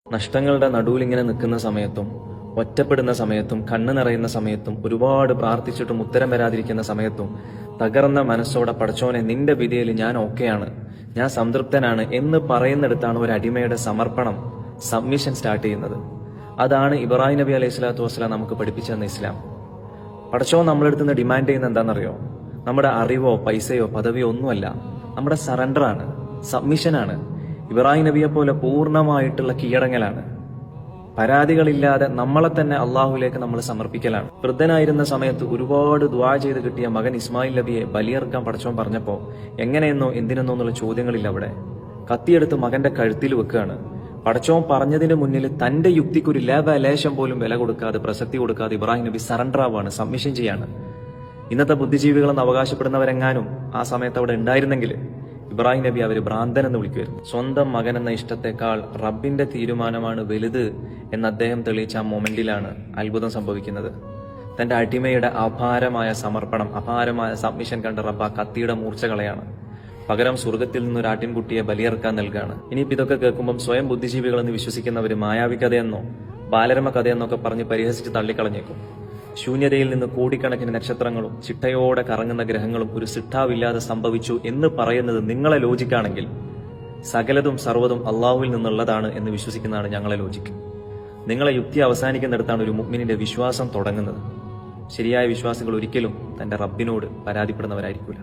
നഷ്ടങ്ങളുടെ നടുവിൽ ഇങ്ങനെ നിൽക്കുന്ന സമയത്തും ഒറ്റപ്പെടുന്ന സമയത്തും കണ്ണ് നിറയുന്ന സമയത്തും ഒരുപാട് പ്രാർത്ഥിച്ചിട്ടും ഉത്തരം വരാതിരിക്കുന്ന സമയത്തും തകർന്ന മനസ്സോടെ പടച്ചോനെ നിന്റെ വിധിയിൽ ഞാൻ ഓക്കെയാണ്, ഞാൻ സംതൃപ്തനാണ് എന്ന് പറയുന്നിടത്താണ് ഒരു അടിമയുടെ സമർപ്പണം, സബ്മിഷൻ സ്റ്റാർട്ട് ചെയ്യുന്നത്. അതാണ് ഇബ്രാഹിം നബി അലൈഹി സ്വലാത്തു വസ്സലാം നമുക്ക് പഠിപ്പിച്ചു തന്ന ഇസ്ലാം. പടച്ചോൻ നമ്മളെടുത്ത് നിന്ന് ഡിമാൻഡ് ചെയ്യുന്ന എന്താണെന്നറിയോ? നമ്മുടെ അറിവോ പൈസയോ പദവിയോ ഒന്നുമല്ല, നമ്മുടെ സറണ്ടറാണ്, സബ്മിഷനാണ്. ഇബ്രാഹിം നബിയെ പോലെ പൂർണ്ണമായിട്ടുള്ള കീഴടങ്ങലാണ്. പരാതികളില്ലാതെ നമ്മളെ തന്നെ അള്ളാഹുലേക്ക് നമ്മൾ സമർപ്പിക്കലാണ്. വൃദ്ധനായിരുന്ന സമയത്ത് ഒരുപാട് ദുആ ചെയ്ത് കിട്ടിയ മകൻ ഇസ്മായിൽ നബിയെ ബലിയർക്കാൻ പടച്ചോൻ പറഞ്ഞപ്പോ എങ്ങനെയെന്നോ എന്തിനെന്നോ എന്നുള്ള ചോദ്യങ്ങളില്ല. അവിടെ കത്തിയെടുത്ത് മകന്റെ കഴുത്തിൽ വെക്കുകയാണ്. പടച്ചോൻ പറഞ്ഞതിന് മുന്നിൽ തന്റെ യുക്തിക്കൊരു ലേശം പോലും വില കൊടുക്കാതെ, പ്രസക്തി കൊടുക്കാതെ ഇബ്രാഹിം നബി സറണ്ടർ ആവാണ്, സബ്മിഷൻ ചെയ്യാണ്. ഇന്നത്തെ ബുദ്ധിജീവികളെന്ന് അവകാശപ്പെടുന്നവരെങ്ങാനും ആ സമയത്ത് അവിടെ ഉണ്ടായിരുന്നെങ്കിൽ ഇബ്രാഹിം നബി അവര് ഭ്രാന്തൻ എന്ന് വിളിക്കുമായിരുന്നു. സ്വന്തം മകൻ എന്ന ഇഷ്ടത്തെക്കാൾ റബ്ബിന്റെ തീരുമാനമാണ് വലുത് എന്ന് അദ്ദേഹം തെളിയിച്ച ആ മൊമെന്റിലാണ് അത്ഭുതം സംഭവിക്കുന്നത്. തന്റെ അടിമയുടെ അപാരമായ സമർപ്പണം, അപാരമായ സബ്മിഷൻ കണ്ട റബ്ബ് ആ കത്തിയുടെ മൂർച്ച കളയാണ്. പകരം സ്വർഗത്തിൽ നിന്നൊരു ആട്ടിൻകുട്ടിയെ ബലിയർക്കാൻ നൽകുകയാണ്. ഇനിയിപ്പോൾ ഇതൊക്കെ കേൾക്കുമ്പം സ്വയം ബുദ്ധിജീവികളെന്ന് വിശ്വസിക്കുന്നവര് മായാവി കഥയെന്നോ ബാലരമ കഥയെന്നൊക്കെ പറഞ്ഞ് പരിഹസിച്ച് തള്ളിക്കളഞ്ഞേക്കും. ശൂന്യതയിൽ നിന്ന് കോടിക്കണക്കിന് നക്ഷത്രങ്ങളും ചിട്ടയോടെ കറങ്ങുന്ന ഗ്രഹങ്ങളും ഒരു സിട്ടാവില്ലാതെ സംഭവിച്ചു എന്ന് പറയുന്നത് നിങ്ങളെ ലോജിക്കാണെങ്കിൽ സകലതും സർവ്വതും അള്ളാഹുവിൽ നിന്നുള്ളതാണ് എന്ന് വിശ്വസിക്കുന്നതാണ് ഞങ്ങളെ ലോജിക്ക്. നിങ്ങളെ യുക്തി അവസാനിക്കുന്നിടത്താണ് ഒരു മുഅ്മിനിന്റെ വിശ്വാസം തുടങ്ങുന്നത്. ശരിയായ വിശ്വാസികൾ ഒരിക്കലും തന്റെ റബ്ബിനോട് പരാതിപ്പെടുന്നവരായിരിക്കില്ല.